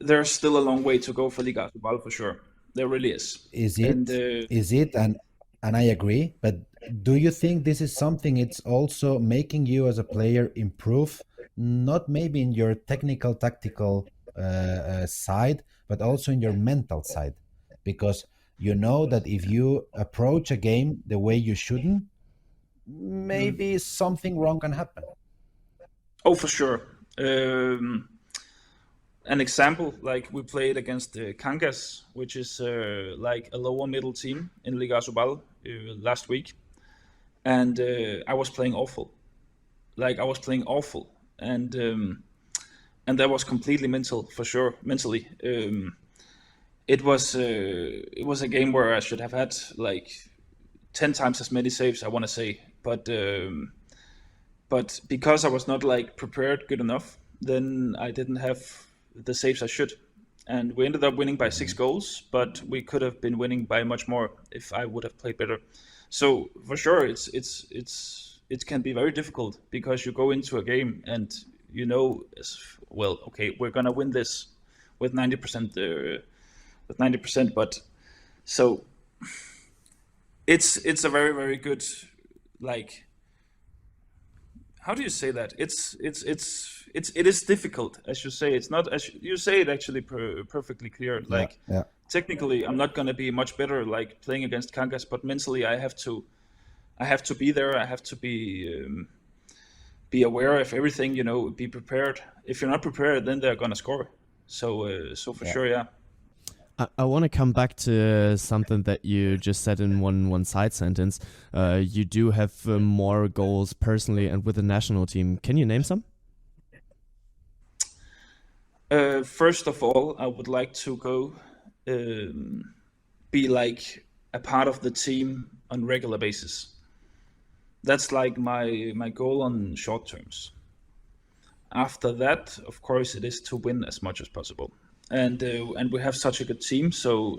S1: There's still a long way to go for Liga Handball for sure. There really is.
S7: Is it? And I agree. But do you think this is something it's also making you as a player improve? Not maybe in your technical, tactical side, but also in your mental side, because you know that if you approach a game the way you shouldn't, maybe something wrong can happen.
S1: Oh, for sure. An example, like we played against Kangas, which is like a lower middle team in Liga Asobal last week, and I was playing awful. And that was completely mental, for sure. Mentally, it was a game where I should have had like 10 times as many saves, I want to say, but because I was not like prepared good enough, then I didn't have the saves I should, and we ended up winning by 6 goals, but we could have been winning by much more if I would have played better. So for sure, it can be very difficult because you go into a game and okay, we're gonna win this with 90%, but so it's a very, very good, like, how do you say that? It is difficult, as you say. It's not, as you say it, actually perfectly clear. Like,
S7: yeah.
S1: Technically, I'm not gonna be much better like playing against Kangas, but mentally, I have to be there. I have to be aware of everything. Be prepared. If you're not prepared, then they're gonna score. So for sure, yeah.
S2: I want to come back to something that you just said in one side sentence. You do have more goals personally and with the national team. Can you name some?
S1: First of all, I would like to go be like a part of the team on regular basis. That's like my goal on short terms. After that, of course, it is to win as much as possible, and we have such a good team, so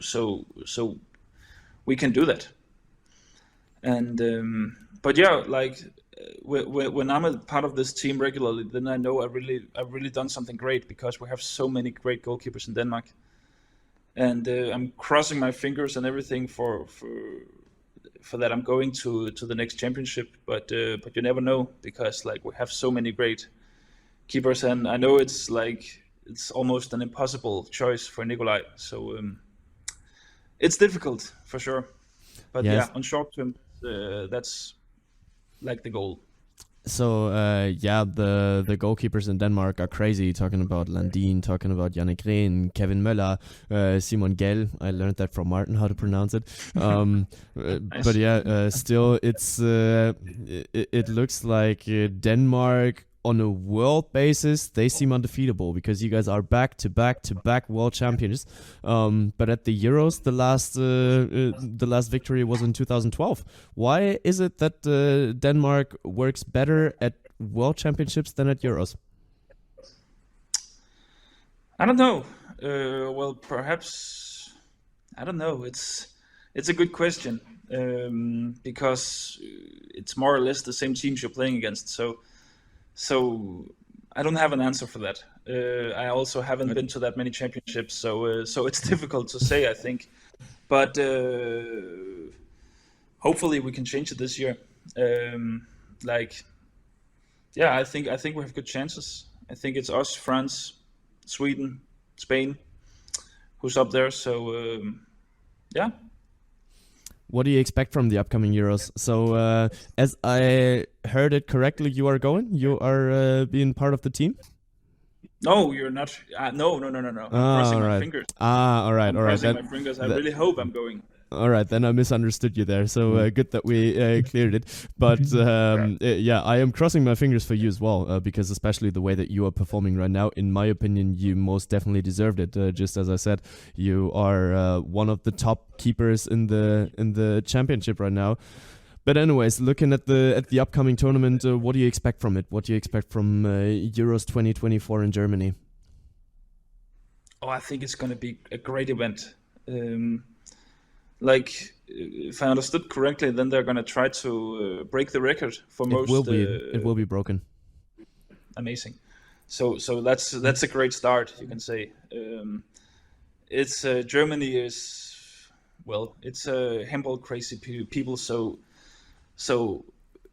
S1: we can do that. And but yeah, like when I'm a part of this team regularly, then I know I've really done something great, because we have so many great goalkeepers in Denmark, and I'm crossing my fingers and everything for that I'm going to the next championship. But you never know, because like we have so many great keepers, and I know it's almost an impossible choice for Nikolai. So it's difficult for sure. But
S2: yes.
S1: Yeah, on short term, that's like the goal.
S2: So the goalkeepers in Denmark are crazy. Talking about Landin, talking about Jannik Rehn, Kevin Møller, Simon Gell. I learned that from Martin how to pronounce it.
S1: Nice.
S2: But yeah, still it looks like Denmark on a world basis, they seem undefeatable, because you guys are back to back world champions. But at the Euros, the last victory was in 2012. Why is it that Denmark works better at world championships than at Euros?
S1: I don't know. Well, perhaps I don't know. It's a good question, because it's more or less the same teams you're playing against. So I don't have an answer for that. I also haven't been to that many championships, so it's difficult to say, I think. But hopefully we can change it this year. I think we have good chances. I think it's us, France, Sweden, Spain, who's up there. So yeah.
S2: What do you expect from the upcoming Euros? So, as I heard it correctly, you are going? You are being part of the team?
S1: No, you're not. No. I'm crossing my fingers.
S2: All right.
S1: Crossing my fingers. I really hope I'm going.
S2: All right, then I misunderstood you there. So good that we cleared it. But yeah, I am crossing my fingers for you as well, because especially the way that you are performing right now, in my opinion, you most definitely deserved it. Just as I said, you are one of the top keepers in the championship right now. But anyways, looking at the upcoming tournament, what do you expect from it? What do you expect from Euros 2024 in Germany?
S1: Oh, I think it's going to be a great event. If I understood correctly, then they're going to try to break the record for most.
S2: It will be broken.
S1: Amazing. So that's a great start, you can say. It's Germany is, well, it's handball crazy people, so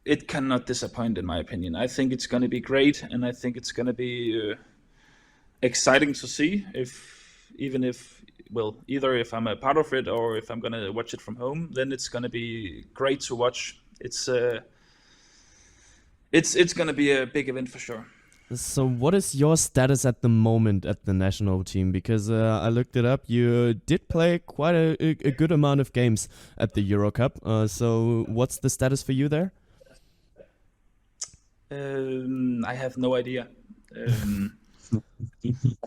S1: it cannot disappoint, in my opinion. I think it's going to be great, and I think it's going to be exciting to see. Either if I'm a part of it or if I'm gonna watch it from home, then it's gonna be great to watch. It's gonna be a big event for sure.
S2: So what is your status at the moment at the national team? Because I looked it up. You did play quite a good amount of games at the Euro Cup. So what's the status for you there?
S1: I have no idea.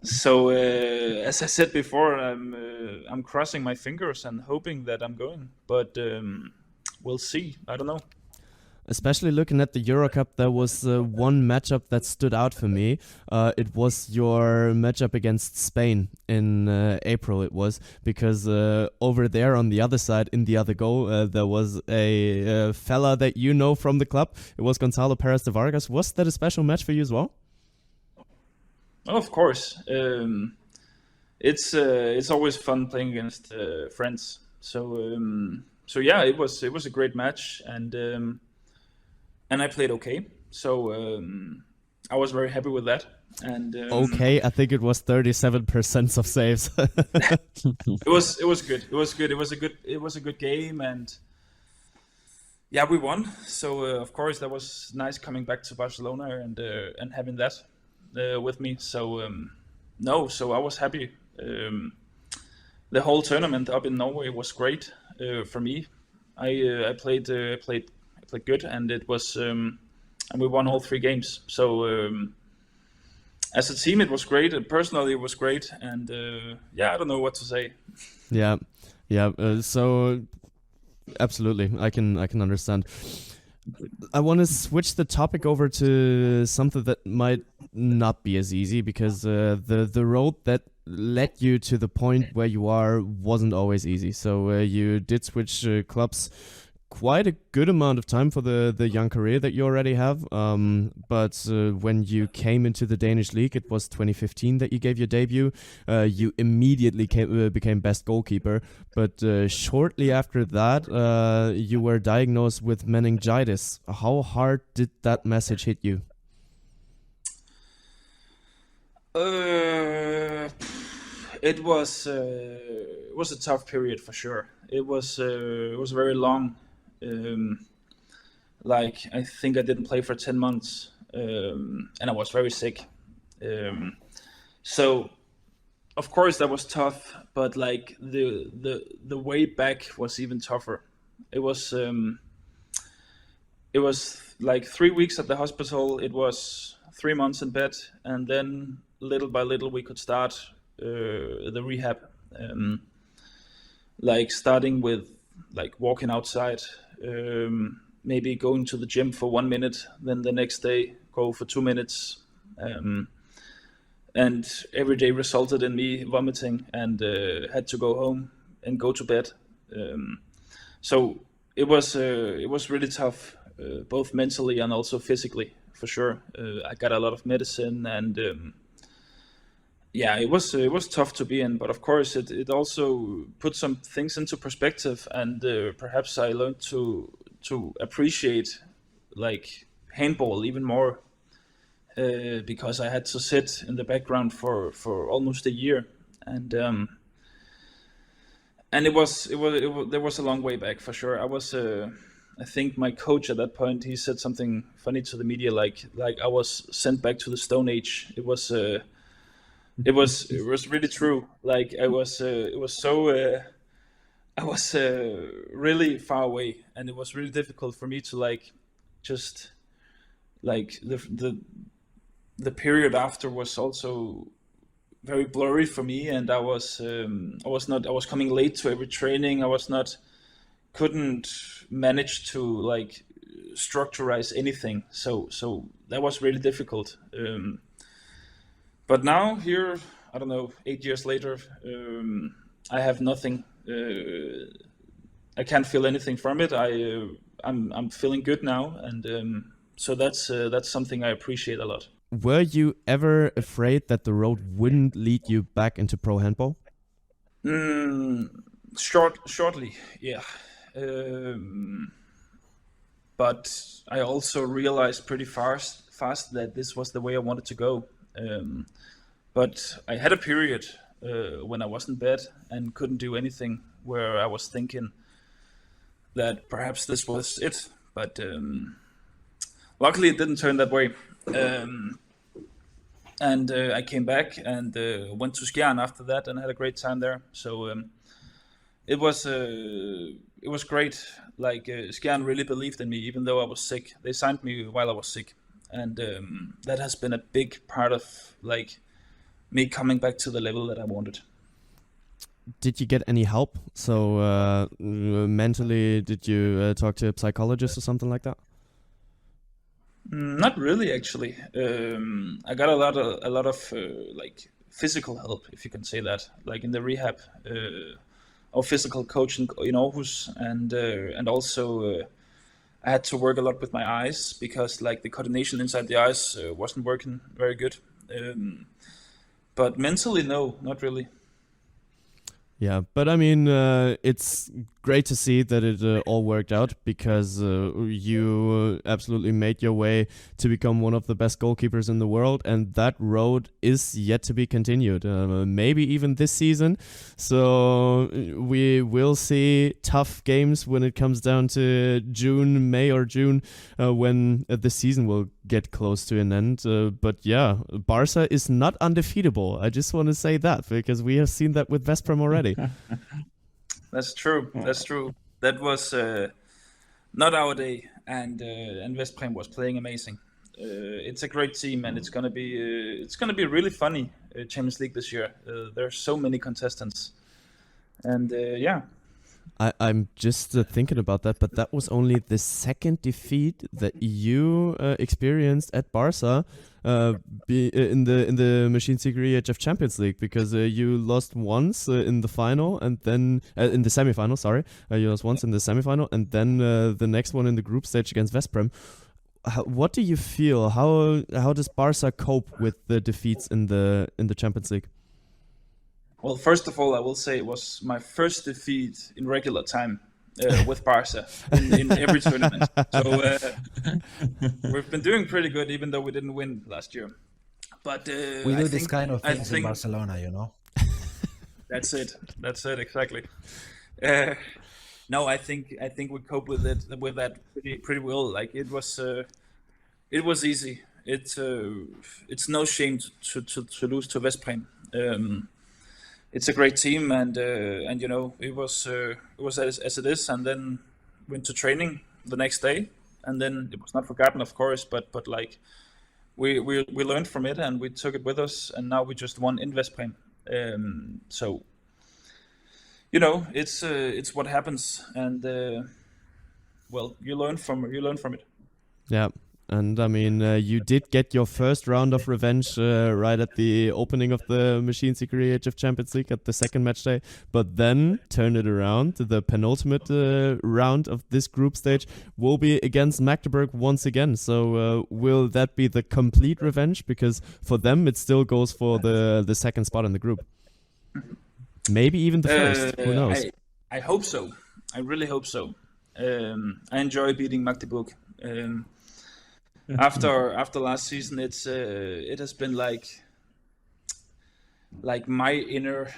S1: So as I said before, I'm crossing my fingers and hoping that I'm going, but we'll see. I don't know.
S2: Especially looking at the Euro Cup, there was one matchup that stood out for me. It was your matchup against Spain in April. It was because over there on the other side, in the other goal, there was a fella that you know from the club. It was Gonzalo Perez de Vargas. Was that a special match for you as well?
S1: Oh, of course. It's always fun playing against friends. So yeah, it was a great match, and I played okay. So I was very happy with that. And
S2: okay, I think it was 37% of saves.
S1: It was good. It was a good game, and yeah, we won. So of course that was nice coming back to Barcelona and having that with me. So so I was happy. the whole tournament up in Norway was great for me. I played good, and it was and we won all 3 games. So as a team, it was great, and personally, it was great. And I don't know what to say.
S2: Yeah. So absolutely, I can understand. I want to switch the topic over to something that might not be as easy, because the road that led you to the point where you are wasn't always easy. So you did switch clubs quite a good amount of time for the young career that you already have. But when you came into the Danish league, it was 2015 that you gave your debut. You immediately became best goalkeeper. But shortly after that, you were diagnosed with meningitis. How hard did that message hit you?
S1: It was a tough period for sure. It was very long. I think I didn't play for 10 months, and I was very sick. So, of course, that was tough. But like the way back was even tougher. It was like 3 weeks at the hospital. It was 3 months in bed, and then little by little we could start the rehab. Starting with walking outside. Maybe going to the gym for 1 minute, then the next day go for 2 minutes, and every day resulted in me vomiting and had to go home and go to bed. So it was really tough, both mentally and also physically, for sure. I got a lot of medicine, and it was tough to be in. But of course, it also put some things into perspective, and perhaps I learned to appreciate handball even more, because I had to sit in the background for almost a year, and there was a long way back for sure. I think my coach at that point, he said something funny to the media, like I was sent back to the Stone Age. It was really true. I was really far away, and it was really difficult for me to the period after was also very blurry for me, and I was coming late to every training. Couldn't manage to structurize anything. So that was really difficult. But now here, I don't know, 8 years later, I have nothing. I can't feel anything from it. I'm feeling good now, and so that's something I appreciate a lot.
S2: Were you ever afraid that the road wouldn't lead you back into pro handball?
S1: Shortly, yeah. But I also realized pretty fast that this was the way I wanted to go. But I had a period when I was in bed and couldn't do anything, where I was thinking that perhaps this was it. But luckily it didn't turn that way. And I came back and went to Skjern after that and had a great time there. So it was great. Skjern really believed in me, even though I was sick. They signed me while I was sick, and that has been a big part of me coming back to the level that I wanted.
S2: Did you get any help? So mentally, did you talk to a psychologist or something like that?
S1: Not really, actually. I got a lot of physical help, if you can say that, in the rehab, or physical coaching in Aarhus, and also I had to work a lot with my eyes, because the coordination inside the eyes wasn't working very good. But mentally, no, not really.
S2: Yeah, but I mean, it's great to see that it all worked out, because you absolutely made your way to become one of the best goalkeepers in the world, and that road is yet to be continued, maybe even this season. So we will see tough games when it comes down to May or June, when the season will get close to an end. But yeah, Barca is not undefeatable. I just want to say that, because we have seen that with Veszprém already. day.
S1: That's true. That's true. That was not our day, and Veszprém was playing amazing. It's a great team, and it's gonna be really funny Champions League this year. There's so many contestants, and yeah.
S2: I'm just thinking about that, but that was only the second defeat that you experienced at Barca in the Machineseeker EHF Champions League, because you lost once in the final, and then in the semifinal. Sorry, you lost once in the semifinal, and then the next one in the group stage against Veszprém. What do you feel? How does Barca cope with the defeats in the Champions League?
S1: Well, first of all, I will say it was my first defeat in regular time with Barca in every tournament. So we've been doing pretty good, even though we didn't win last year. But
S7: we do this kind of things in Barcelona, you know.
S1: That's it. That's it exactly. No, I think we cope with that pretty well. Like it was easy. It's no shame to lose to Veszprém. It's a great team, and you know it was as it is, and then went to training the next day, and then it was not forgotten, of course, but like we learned from it and we took it with us, and now we just won in Veszprém. So you know it's what happens, and well, you learn from it.
S2: Yeah. And I mean, you did get your first round of revenge right at the opening of the Machineseeker EHF Champions League at the second match day, but then turn it around. The penultimate round of this group stage will be against Magdeburg once again. So will that be the complete revenge? Because for them, it still goes for the second spot in the group. Maybe even the first. Who knows?
S1: I hope so. I really hope so. I enjoy beating Magdeburg. After last season, it has been like my inner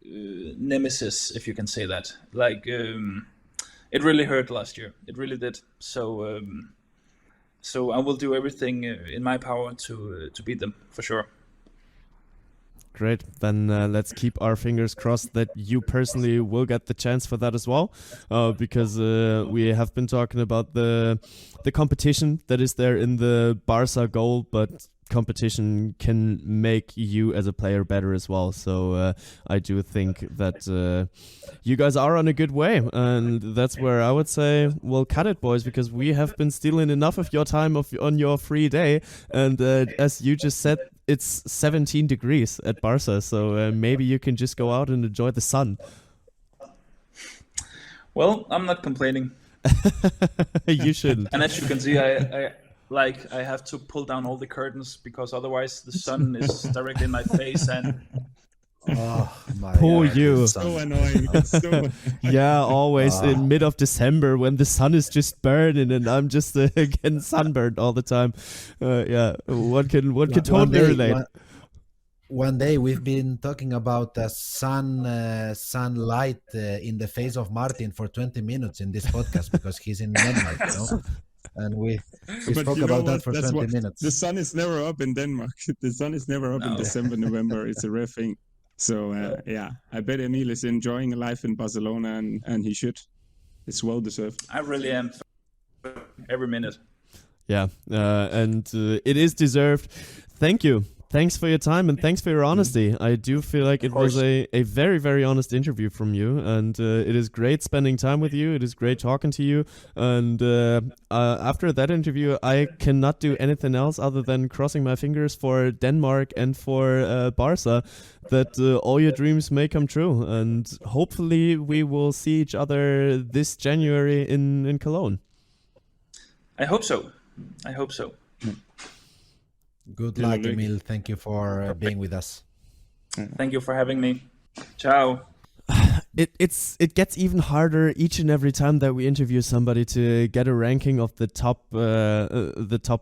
S1: nemesis, if you can say that. Like it really hurt last year. It really did. So I will do everything in my power to beat them for sure.
S2: Great. Then let's keep our fingers crossed that you personally will get the chance for that as well, because we have been talking about the competition that is there in the Barca goal, but competition can make you as a player better as well. So I do think that you guys are on a good way, and that's where I would say, well, cut it, boys, because we have been stealing enough of your time on your free day, and as you just said, it's 17 degrees at Barca, so maybe you can just go out and enjoy the sun.
S1: Well, I'm not complaining.
S2: You shouldn't.
S1: And as you can see, I have to pull down all the curtains because otherwise the sun is directly in my face, and
S2: poor you.
S6: It's so annoying. It's so
S2: yeah, always in mid of December when the sun is just burning and I'm just getting sunburned all the time. Yeah, one can totally relate.
S7: One day we've been talking about sunlight in the face of Martin for 20 minutes in this podcast because he's in Denmark, you know. And we spoke about that for 20 minutes.
S6: The sun is never up in Denmark. The sun is never up in December, November. It's a rare thing. So, yeah, I bet Emil is enjoying life in Barcelona, and he should. It's well deserved.
S1: I really am. Every minute.
S2: Yeah, and it is deserved. Thank you. Thanks for your time and thanks for your honesty. I do feel like it was a very, very honest interview from you, and it is great spending time with you. It is great talking to you. And after that interview, I cannot do anything else other than crossing my fingers for Denmark and for Barca, that all your dreams may come true. And hopefully we will see each other this January in Cologne.
S1: I hope so. I hope so.
S7: Good luck, Emil. Thank you for being with us.
S1: Thank you for having me. Ciao.
S2: It gets even harder each and every time that we interview somebody to get a ranking of the top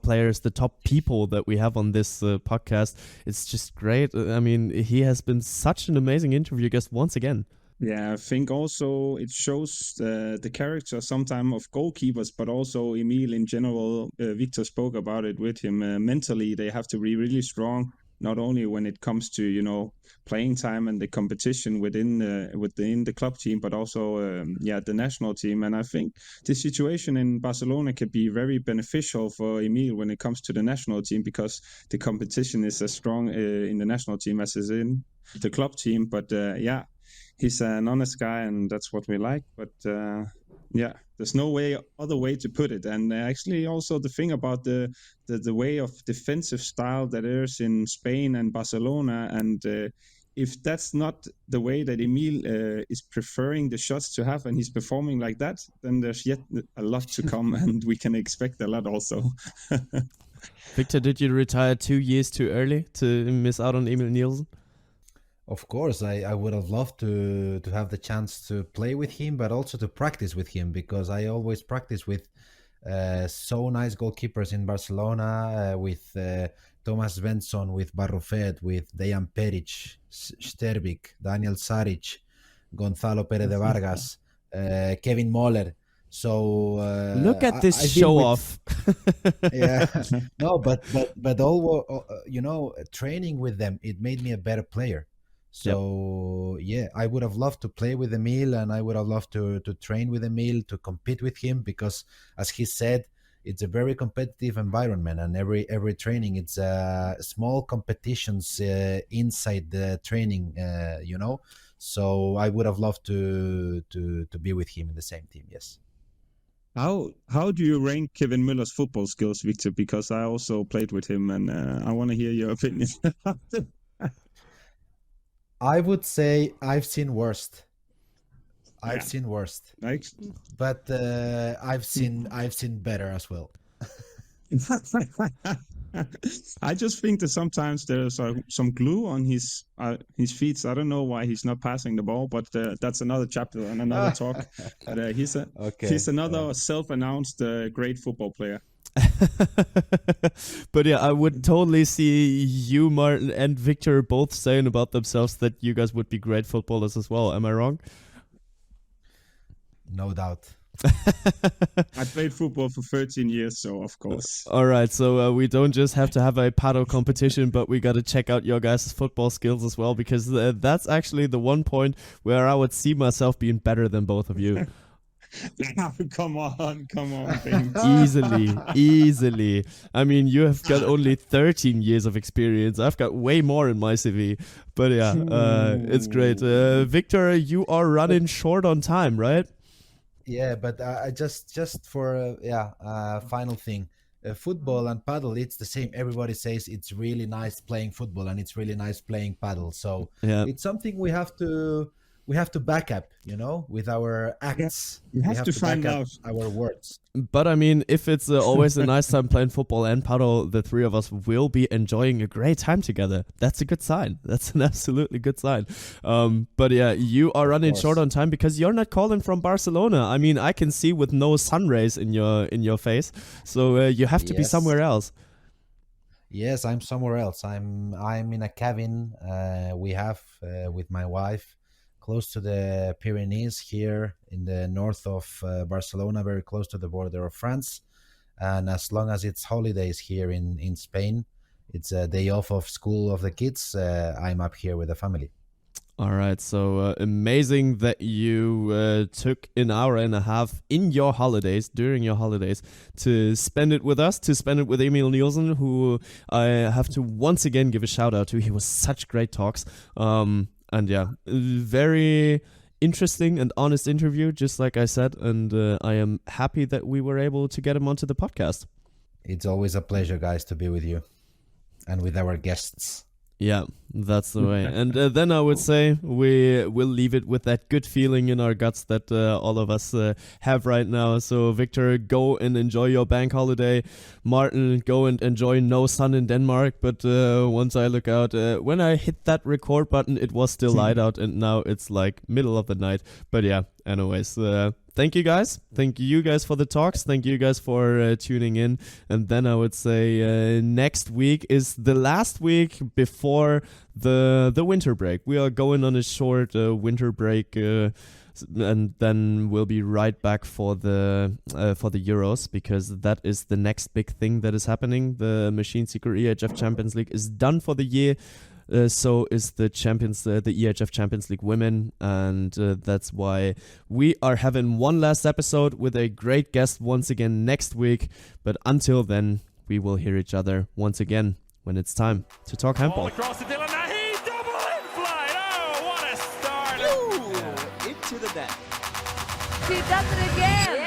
S2: players, the top people that we have on this podcast. It's just great. I mean, he has been such an amazing interview guest once again.
S6: Yeah, I think also it shows the character sometimes of goalkeepers, but also Emil in general. Victor spoke about it with him. Mentally, they have to be really strong not only when it comes to playing time and the competition within the club team, but also the national team. And I think the situation in Barcelona could be very beneficial for Emil when it comes to the national team, because the competition is as strong in the national team as is in the club team. But he's an honest guy, and that's what we like. But there's no other way to put it. And actually, also the thing about the way of defensive style that is in Spain and Barcelona, and if that's not the way that Emil is preferring the shots to have, and he's performing like that, then there's yet a lot to come, and we can expect a lot also.
S2: Victor, did you retire 2 years too early to miss out on Emil Nielsen?
S7: Of course, I would have loved to have the chance to play with him, but also to practice with him, because I always practice with so nice goalkeepers in Barcelona, with Thomas Svensson, with Barrufet, with Dejan Peric, Sterbik, Daniel Saric, Gonzalo Perez de Vargas, Kevin Moller. So
S2: look at this show off.
S7: Yeah, no, but all training with them, it made me a better player. So I would have loved to play with Emil, and I would have loved to train with Emil, to compete with him, because as he said, it's a very competitive environment, and every training, it's small competitions inside the training, So I would have loved to be with him in the same team. Yes.
S6: How do you rank Kevin Müller's football skills, Victor? Because I also played with him, and I want to hear your opinion.
S7: I would say I've seen worst. I've seen worst, but I've seen better as well.
S6: I just think that sometimes there's some glue on his feet. So I don't know why he's not passing the ball, but that's another chapter and another talk. But he's another self-announced great football player.
S2: But I would totally see you, Martin, and Victor both saying about themselves that you guys would be great footballers as well. Am I wrong?
S7: No doubt.
S6: I played football for 13 years, so of course.
S2: All right, so we don't just have to have a paddle competition, but we got to check out your guys' football skills as well, because that's actually the one point where I would see myself being better than both of you.
S6: Come on, Bengt.
S2: Easily. I mean, you have got only 13 years of experience. I've got way more in my CV. But it's great. Victor, you are running short on time, right?
S7: Yeah, but I just for final thing. Football and paddle, it's the same. Everybody says it's really nice playing football and it's really nice playing paddle. So it's something we have to back up, with our acts.
S6: You have to find
S7: back
S6: out
S7: up our words.
S2: But I mean, if it's always a nice time playing football and paddle, the three of us will be enjoying a great time together. That's a good sign. That's an absolutely good sign. But you are running short on time because you're not calling from Barcelona. I mean, I can see with no sun rays in your face, so you have to be somewhere else.
S7: Yes, I'm somewhere else. I'm in a cabin we have with my wife, close to the Pyrenees, here in the north of Barcelona, very close to the border of France. And as long as it's holidays here in Spain, it's a day off of school of the kids, I'm up here with the family.
S2: All right, so amazing that you took an hour and a half in your holidays, during your holidays, to spend it with us, to spend it with Emil Nielsen, who I have to once again give a shout out to. He was such great talks. And very interesting and honest interview, just like I said. And I am happy that we were able to get him onto the podcast.
S7: It's always a pleasure, guys, to be with you and with our guests.
S2: Yeah, that's the way. And then I would say we will leave it with that good feeling in our guts that all of us have right now. So Victor, go and enjoy your bank holiday. Martin, go and enjoy no sun in Denmark. But once I look out, when I hit that record button, it was still light out, and now it's like middle of the night. But anyways, thank you guys. Thank you guys for the talks. Thank you guys for tuning in. And then I would say next week is the last week before the winter break. We are going on a short winter break. and then we'll be right back for the Euros, because that is the next big thing that is happening. The Machineseeker EHF Champions League is done for the year. So is the EHF Champions League Women, and that's why we are having one last episode with a great guest once again next week. But until then, we will hear each other once again when it's time to talk handball.
S3: Ball across the Dylan. He double in flight. Oh, what a start!
S4: Into the net.
S5: She does it again.